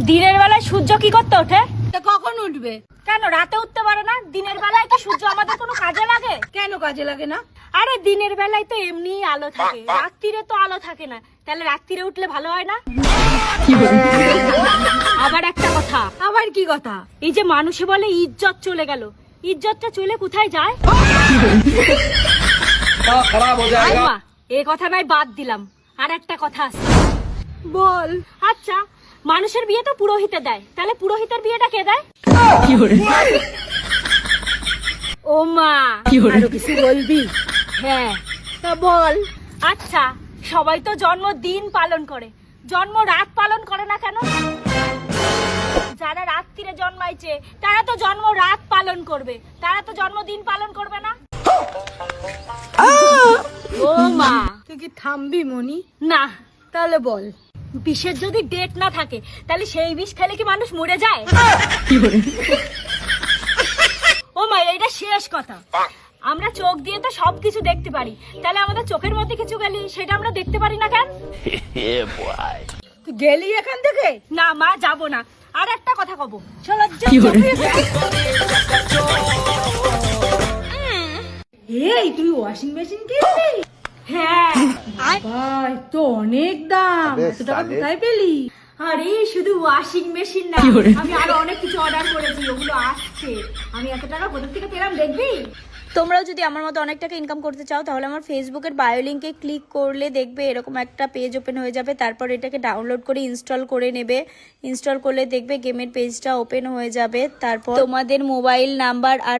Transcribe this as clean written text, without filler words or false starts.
দিনের বেলায় সূর্য কি করতে ওঠে? কখন উঠবে? কেন রাতে উঠতে পারে না? দিনের বেলায় কি সূর্য আমাদের কোনো কাজে লাগে? কেন কাজে লাগে না? আরে দিনের বেলায় তো এমনিই আলো থাকে, রাত্রিরে তো আলো থাকে না, তাহলে রাত্রিরে উঠলে ভালো হয় না? আবার একটা কথা, আবার কি কথা? এই যে মানুষে বলে ইজ্জত চলে গেল, ইজ্জতটা চলে কোথায় যায়? মা, এই কথা নয় বাদ দিলাম, আর একটা কথা আছে। বল। আচ্ছা, মানুষের বিয়ে তো পুরোহিতে দেয়, তাহলে পুরোহিতের বিয়েটা কে দেয়? ও মা, আরো কিছু বলবি? হ্যাঁ তা বল। আচ্ছা, সবাই তো জন্মদিন পালন করে, জন্ম রাত পালন করে না কেন? যারা রাত্রিরে জন্মাইছে তারা তো জন্ম রাত পালন করবে, তারা তো জন্মদিন পালন করবে না? ও মা, তুই কি থামবি মনি? না, তাহলে বল। বিষের যদি ডেট না থাকে তাহলে সেই বিষ খেলে কি মানুষ মরে যায়? ও মা, এইটা শেষ কথা। আমরা চোখ দিয়ে তো সবকিছু দেখতে পারি, তাহলে আমাদের চোখের মধ্যে কিছু গেলি সেটা আমরা দেখতে পারি না কেন? তুই গেলি এখান থেকে? না মা, যাবো না। আর একটা কথা কব, এই তুই ওয়াশিং মেশিন কিনলি? হ্যাঁ। ভাই তো অনেক দাম, এত টাকা কোথায় পেলি? আরে শুধু ওয়াশিং মেশিন না, আমি আরো অনেক কিছু অর্ডার করেছি, ওগুলো আসছে। আমি এত টাকা কোথা থেকে পেলাম দেখবি? তোমরাও যদি আমার মতো অনেক টাকা ইনকাম করতে চাও তাহলে আমার ফেসবুকের বায়ো লিঙ্কে ক্লিক করলে দেখবে এরকম একটা পেজ ওপেন হয়ে যাবে। তারপর এটাকে ডাউনলোড করে ইনস্টল করে নেবে। ইনস্টল করলে দেখবে গেমের পেজটা ওপেন হয়ে যাবে। তারপর তোমাদের মোবাইল নাম্বার আর